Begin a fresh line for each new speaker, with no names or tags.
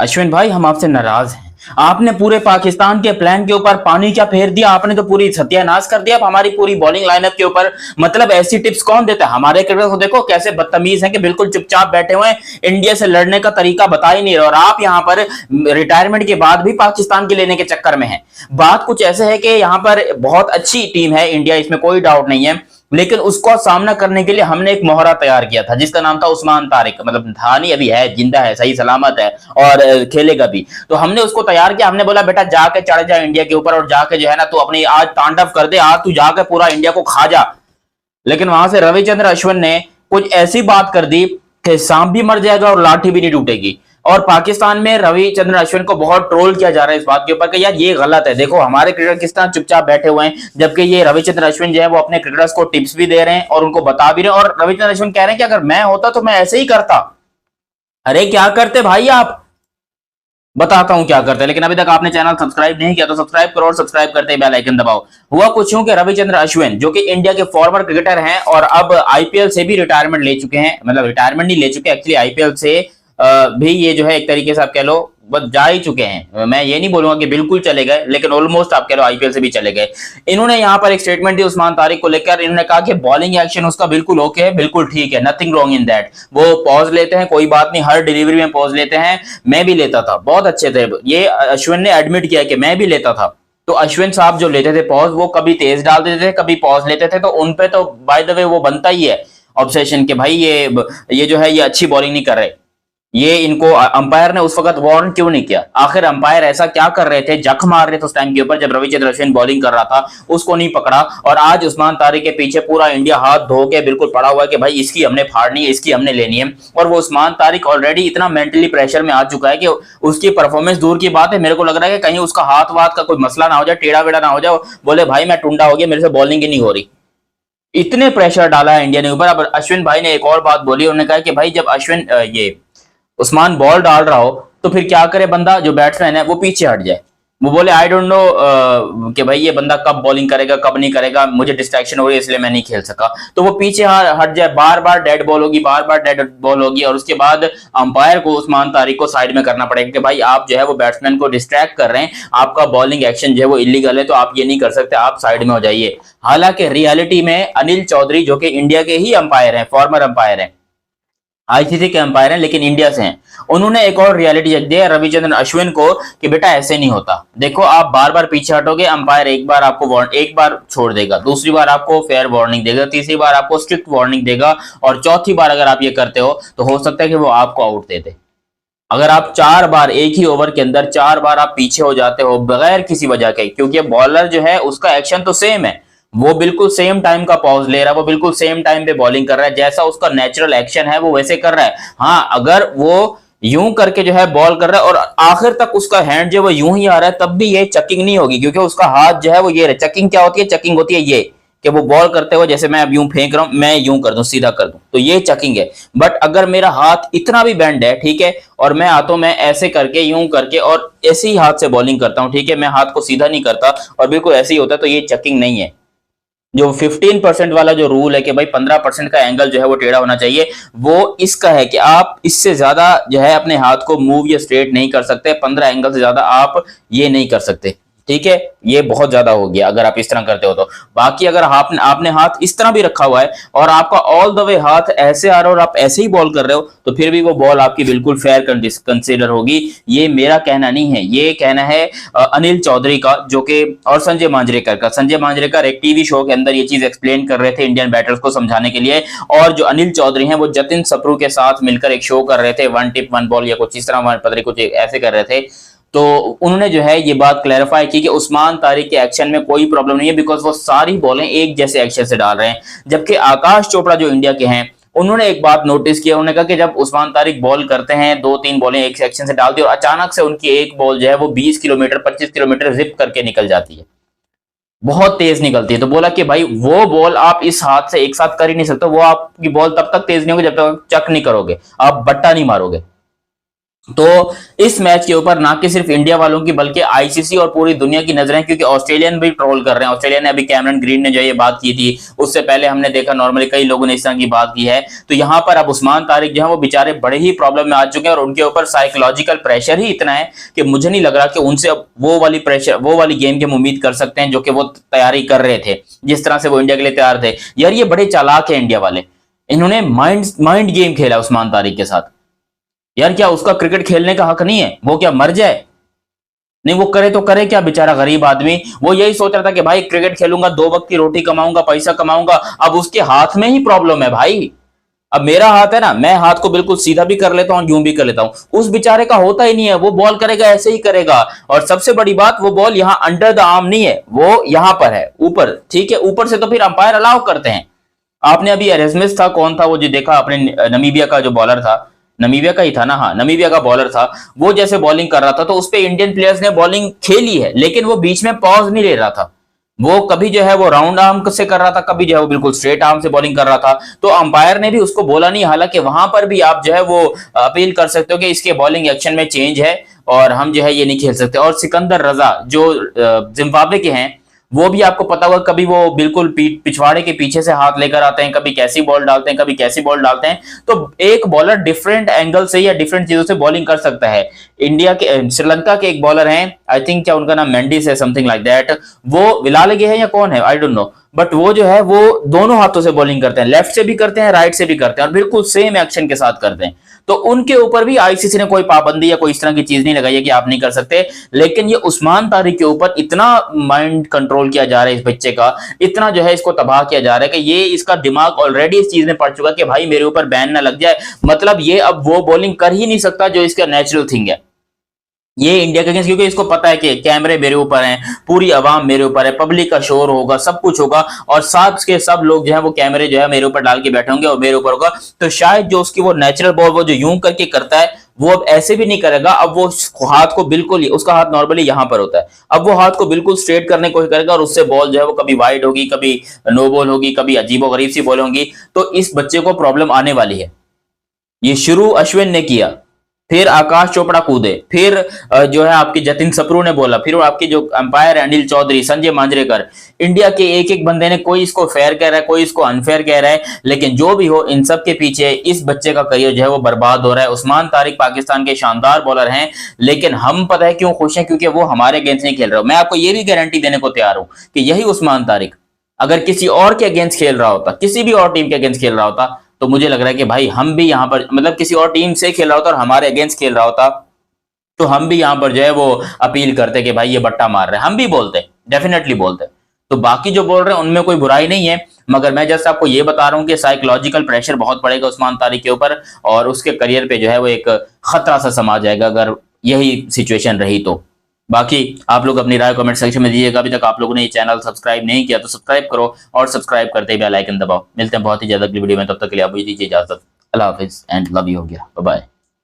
अश्विन भाई, हम आपसे नाराज हैं। आपने पूरे पाकिस्तान के प्लान के ऊपर पानी क्या फेर दिया। आपने तो पूरी सत्यानाश कर दिया हमारी पूरी बॉलिंग लाइनअप के ऊपर। मतलब ऐसी टिप्स कौन देता है? हमारे क्रिकेटर को देखो कैसे बदतमीज हैं कि बिल्कुल चुपचाप बैठे हुए हैं, इंडिया से लड़ने का तरीका बता ही नहीं रहे। और आप यहां पर रिटायरमेंट के बाद भी पाकिस्तान के लेने के चक्कर में हैं। बात कुछ ऐसे है कि यहां पर बहुत अच्छी टीम है इंडिया, इसमें कोई डाउट नहीं है, लेकिन उसको सामना करने के लिए हमने एक मोहरा तैयार किया था जिसका नाम था उस्मान तारिक। मतलब था नहीं, अभी है, जिंदा है, सही सलामत है और खेलेगा भी। तो हमने उसको तैयार किया। हमने बोला बेटा जाके चढ़ जा इंडिया के ऊपर और जाके जो है ना तू अपनी आज तांडव कर दे, आज तू जाके पूरा इंडिया को खा जा। लेकिन वहां से रविचंद्र अश्विन ने कुछ ऐसी बात कर दी कि सांप भी मर जाएगा और लाठी भी नहीं टूटेगी। और पाकिस्तान में रविचंद्र अश्विन को बहुत ट्रोल किया जा रहा है इस बात के ऊपर कि यार ये गलत है। देखो हमारे क्रिकेटर किस तरह चुपचाप बैठे हुए हैं, जबकि ये रविचंद्र अश्विन जो है वो अपने क्रिकेटर्स को टिप्स भी दे रहे हैं और उनको बता भी रहे हैं। और रविचंद्र अश्विन कह रहे हैं कि अगर मैं होता तो मैं ऐसे ही करता। अरे क्या करते भाई आप? बताता हूं क्या करते हैं। लेकिन अभी तक आपने चैनल सब्सक्राइब नहीं किया तो सब्सक्राइब करो और सब्सक्राइब करते ही बेल आइकन दबाओ। हुआ कुछ यूं कि रविचंद्र अश्विन जो कि इंडिया के फॉर्मर क्रिकेटर हैं और अब आईपीएल से भी रिटायरमेंट ले चुके हैं, मतलब रिटायरमेंट नहीं ले चुके एक्चुअली, आईपीएल से भी ये जो है एक तरीके से आप कह लो बस जा ही चुके हैं। मैं ये नहीं बोलूंगा कि बिल्कुल चले गए, लेकिन ऑलमोस्ट आप कह लो आईपीएल से भी चले गए। इन्होंने यहां पर एक स्टेटमेंट दी उस्मान तारिक को लेकर। इन्होंने कहा कि बॉलिंग एक्शन उसका बिल्कुल ओके है, बिल्कुल ठीक है, नथिंग रॉन्ग इन दैट। वो पॉज लेते हैं, कोई बात नहीं, हर डिलीवरी में पॉज लेते हैं, मैं भी लेता था, बहुत अच्छे थे। ये अश्विन ने एडमिट किया कि मैं भी लेता था। तो अश्विन साहब जो लेते थे पॉज, वो कभी तेज डाल देते थे, कभी पॉज लेते थे। तो उनपे तो बाय द वे वो बनता ही है ऑब्सेशन कि भाई ये जो है ये अच्छी बॉलिंग नहीं कर रहे। ये इनको अंपायर ने उस वक्त वार्न क्यों नहीं किया? आखिर अंपायर ऐसा क्या कर रहे थे, जख मार रहे थे उस टाइम के ऊपर जब रविचंद्र अश्विन बॉलिंग कर रहा था, उसको नहीं पकड़ा। और आज उस्मान तारिक के पीछे पूरा इंडिया हाथ धो के बिल्कुल पड़ा हुआ है कि भाई इसकी हमने फाड़नी है, इसकी हमने लेनी है। और वो उस्मान तारिक ऑलरेडी इतना मेंटली प्रेशर में आ चुका है कि उसकी परफॉर्मेंस दूर की बात है, मेरे को लग रहा है कि कहीं उसका हाथ वाथ का कोई मसला ना हो जाए, टेढ़ा वेढ़ा ना हो जाए, बोले भाई मैं टुंडा हो गया, मेरे से बॉलिंग ही नहीं हो रही। इतने प्रेशर डाला है इंडिया ने ऊपर। अब अश्विन भाई ने एक और बात बोली, उन्होंने कहा कि भाई जब अश्विन ये उस्मान बॉल डाल रहा हो तो फिर क्या करे बंदा, जो बैट्समैन है वो पीछे हट जाए। वो बोले आई डोंट नो कि भाई ये बंदा कब बॉलिंग करेगा कब नहीं करेगा, मुझे डिस्ट्रैक्शन हो रही है इसलिए मैं नहीं खेल सका। तो वो पीछे हट जाए, बार बार डेड बॉल होगी, बार बार डेड बॉल होगी। और उसके बाद अंपायर को उस्मान तारिक को साइड में करना पड़ेगा कि भाई आप जो है वो बैट्समैन को डिस्ट्रैक्ट कर रहे हैं, आपका बॉलिंग एक्शन जो है वो इलीगल है, तो आप ये नहीं कर सकते, आप साइड में हो जाइए। हालांकि रियलिटी में अनिल चौधरी जो कि इंडिया के ही अंपायर हैं, फॉर्मर अंपायर हैं, आईसीसी के अंपायर हैं लेकिन इंडिया से हैं, उन्होंने एक और रियलिटी चेक दिया रविचंद्रन अश्विन को कि बेटा ऐसे नहीं होता। देखो आप बार बार पीछे हटोगे, अंपायर एक बार आपको एक बार छोड़ देगा, दूसरी बार आपको फेयर वार्निंग देगा, तीसरी बार आपको स्ट्रिक्ट वार्निंग देगा, और चौथी बार अगर आप ये करते हो तो हो सकता है कि वो आपको आउट दे दे। अगर आप 4 बार एक ही ओवर के अंदर 4 बार आप पीछे हो जाते हो बगैर किसी वजह के, क्योंकि बॉलर जो है उसका एक्शन तो सेम है, वो बिल्कुल सेम टाइम का पॉज ले रहा है, वो बिल्कुल सेम टाइम पे बॉलिंग कर रहा है, जैसा उसका नेचुरल एक्शन है वो वैसे कर रहा है। हाँ, अगर वो यूं करके जो है बॉल कर रहा है और आखिर तक उसका हैंड जो वो यूं ही आ रहा है, तब भी ये चेकिंग नहीं होगी, क्योंकि उसका हाथ जो है वो ये चेकिंग क्या होती है, चेकिंग होती है ये कि वो बॉल करते हुए जैसे मैं अब यूं फेंक रहा हूं, मैं यूं कर दूं, सीधा कर दूं, तो ये चेकिंग है। बट अगर मेरा हाथ इतना भी बेंड है, ठीक है, और मैं आता हूं, मैं ऐसे करके यूं करके और ऐसे ही हाथ से बॉलिंग करता हूं, ठीक है, मैं हाथ को सीधा नहीं करता और बिल्कुल ऐसे ही होता है, तो ये चेकिंग नहीं है। जो 15% वाला जो रूल है कि भाई 15% का एंगल जो है वो टेढ़ा होना चाहिए, वो इसका है कि आप इससे ज्यादा जो है अपने हाथ को मूव या स्ट्रेट नहीं कर सकते, 15 एंगल से ज्यादा आप ये नहीं कर सकते, ठीक है। ये बहुत ज्यादा हो गया अगर आप इस तरह करते हो तो। बाकी अगर आपने हाथ इस तरह भी रखा हुआ है और आपका ऑल द वे हाथ ऐसे आ रहा है और आप ऐसे ही बॉल कर रहे हो, तो फिर भी वो बॉल आपकी बिल्कुल फेयर कंसीडर होगी। ये मेरा कहना नहीं है, ये कहना है अनिल चौधरी का, जो कि और संजय मांजरेकर का। संजय मांजरेकर एक टीवी शो के अंदर ये चीज एक्सप्लेन कर रहे थे इंडियन बैटर्स को समझाने के लिए, और जो अनिल चौधरी हैं वो जतिन सप्रू के साथ मिलकर एक शो कर रहे थे, वन टिप वन बॉल या कुछ इस तरह, पता नहीं कुछ ऐसे कर रहे थे। तो उन्होंने जो है ये बात क्लैरिफाई की कि उस्मान तारिक के एक्शन में कोई प्रॉब्लम नहीं है, बिकॉज वो सारी बॉलें एक जैसे एक्शन से डाल रहे हैं। जबकि आकाश चोपड़ा जो इंडिया के हैं, उन्होंने एक बात नोटिस किया, उन्होंने कहा कि जब उस्मान तारिक बॉल करते हैं, 2-3 बॉलें एक सेक्शन से डालती है और अचानक से उनकी एक बॉल जो है वो 20 किलोमीटर 25 किलोमीटर जिप करके निकल जाती है, बहुत तेज निकलती है। तो बोला कि भाई वो बॉल आप इस हाथ से एक साथ कर ही नहीं सकते, वो आपकी बॉल तब तक तेज नहीं होगी जब तक चक नहीं करोगे, आप बट्टा नहीं मारोगे। तो इस मैच के ऊपर ना कि सिर्फ इंडिया वालों की बल्कि आईसीसी और पूरी दुनिया की नजरें, क्योंकि ऑस्ट्रेलियन भी ट्रोल कर रहे हैं। ऑस्ट्रेलिया ने अभी कैमरन ग्रीन ने जो ये बात की थी, उससे पहले हमने देखा नॉर्मली कई लोगों ने इस तरह की बात की है। तो यहां पर अब उस्मान तारिक जो है वो बेचारे बड़े ही प्रॉब्लम में आ चुके हैं और उनके ऊपर साइकोलॉजिकल प्रेशर ही इतना है कि मुझे नहीं लग रहा कि उनसे अब वो वाली गेम की हम उम्मीद कर सकते हैं जो कि वो तैयारी कर रहे थे, जिस तरह से वो इंडिया के लिए तैयार थे। यार ये बड़े चालाक है इंडिया वाले, इन्होंने माइंड गेम खेला उस्मान तारिक के साथ। यार क्या उसका क्रिकेट खेलने का हक नहीं है? वो क्या मर जाए? नहीं, वो करे तो करे क्या बेचारा गरीब आदमी। वो यही सोच रहा था कि भाई क्रिकेट खेलूंगा, 2 वक्त की रोटी कमाऊंगा, पैसा कमाऊंगा। अब उसके हाथ में ही प्रॉब्लम है भाई। अब मेरा हाथ है ना, मैं हाथ को बिल्कुल सीधा भी कर लेता हूं, यूं भी कर लेता हूं। उस बेचारे का होता ही नहीं है, वो बॉल करेगा ऐसे ही करेगा। और सबसे बड़ी बात, वो बॉल यहाँ अंडर द आर्म नहीं है, वो यहां पर है ऊपर। ठीक है, ऊपर से तो फिर अंपायर अलाउ करते हैं। आपने अभी एरेस्मिस था, कौन था वो जो देखा आपने, नमीबिया का जो बॉलर था, नमीबिया का ही था ना, हाँ नमीबिया का बॉलर था। वो जैसे बॉलिंग कर रहा था तो उस पे इंडियन प्लेयर्स ने बॉलिंग खेली है, लेकिन वो बीच में पॉज नहीं ले रहा था। वो कभी जो है वो राउंड आर्म से कर रहा था, कभी जो है वो बिल्कुल स्ट्रेट आर्म से बॉलिंग कर रहा था। तो अंपायर ने भी उसको बोला नहीं। हालांकि वहां पर भी आप जो है वो अपील कर सकते हो कि इसके बॉलिंग एक्शन में चेंज है और हम जो है ये नहीं खेल सकते। और सिकंदर रजा जो जिम्बाब्वे के हैं, वो भी आपको पता होगा, कभी वो बिल्कुल पिछवाड़े के पीछे से हाथ लेकर आते हैं, कभी कैसी बॉल डालते हैं, कभी कैसी बॉल डालते हैं। तो एक बॉलर डिफरेंट एंगल से या डिफरेंट चीजों से बॉलिंग कर सकता है। इंडिया के श्रीलंका के एक बॉलर हैं, आई थिंक क्या उनका नाम मेंडिस है, समथिंग लाइक दैट। वो विलालगे है या कौन है, आई डोंट नो, बट वो जो है वो दोनों हाथों से बॉलिंग करते हैं, लेफ्ट से भी करते हैं, राइट से भी करते हैं, और बिल्कुल सेम एक्शन के साथ करते हैं। तो उनके ऊपर भी आईसीसी ने कोई पाबंदी या कोई इस तरह की चीज नहीं लगाई है कि आप नहीं कर सकते। लेकिन ये उस्मान तारिक के ऊपर इतना माइंड कंट्रोल किया जा रहा है इस बच्चे का, इतना जो है इसको तबाह किया जा रहा है कि ये इसका दिमाग ऑलरेडी इस चीज में पड़ चुका है कि भाई मेरे ऊपर बैन ना लग जाए। मतलब ये अब वो बॉलिंग कर ही नहीं सकता जो इसका नेचुरल थिंग है। ये इंडिया के अगेंस्ट, क्योंकि इसको पता है कि कैमरे मेरे ऊपर हैं, पूरी आवाम मेरे ऊपर है, पब्लिक का शोर होगा, सब कुछ होगा, और साथ के सब लोग जो है वो कैमरे जो है मेरे ऊपर डाल के बैठे होंगे और मेरे ऊपर होगा। तो शायद जो उसकी वो नेचुरल बॉल वो जो यूं करके करता है, वो अब ऐसे भी नहीं करेगा। अब वो हाथ को बिल्कुल, उसका हाथ नॉर्मली यहां पर होता है, अब वो हाथ को बिल्कुल स्ट्रेट करने की कोशिश करेगा और उससे बॉल जो है वो कभी वाइड होगी, कभी नो बॉल होगी, कभी अजीबो गरीब सी बॉल होंगी। तो इस बच्चे को प्रॉब्लम आने वाली है। ये शुरू अश्विन ने किया, फिर आकाश चोपड़ा कूदे, फिर जो है आपकी जतिन सप्रू ने बोला, फिर आपके जो अंपायर है अनिल चौधरी, संजय मांजरेकर, इंडिया के एक एक बंदे ने, कोई इसको फेयर कह रहा है, कोई इसको अनफेयर कह रहा है। लेकिन जो भी हो, इन सब के पीछे इस बच्चे का करियर जो है वो बर्बाद हो रहा है। उस्मान तारिक पाकिस्तान के शानदार बॉलर हैं, लेकिन हम पता है क्यों खुश हैं, क्योंकि वो हमारे अगेंस्ट नहीं खेल रहे हो। मैं आपको ये भी गारंटी देने को तैयार हूं कि यही उस्मान तारिक अगर किसी और के अगेंस्ट खेल रहा होता, किसी भी और टीम के अगेंस्ट खेल रहा होता, तो मुझे लग रहा है कि भाई हम भी यहाँ पर, मतलब किसी और टीम से खेल रहा होता और हमारे अगेंस्ट खेल रहा होता, तो हम भी यहाँ पर जो है वो अपील करते कि भाई ये बट्टा मार रहे हैं, हम भी बोलते, डेफिनेटली बोलते। तो बाकी जो बोल रहे हैं उनमें कोई बुराई नहीं है, मगर मैं जस्ट आपको ये बता रहा हूँ कि साइकोलॉजिकल प्रेशर बहुत पड़ेगा उस्मान तारिक के ऊपर, और उसके करियर पे जो है वो एक खतरा सा समा जाएगा अगर यही सिचुएशन रही तो। बाकी आप लोग अपनी राय कमेंट सेक्शन में दीजिएगा। अभी तक आप लोगों ने ये चैनल सब्सक्राइब नहीं किया तो सब्सक्राइब करो, और सब्सक्राइब करते ही बेल आइकन दबाओ। मिलते हैं बहुत ही ज्यादा अगली वीडियो में, तब तक के लिए आप मुझे दीजिए इजाजत। अल्लाह हाफिज एंड लव यू हो गया, बाय बाय।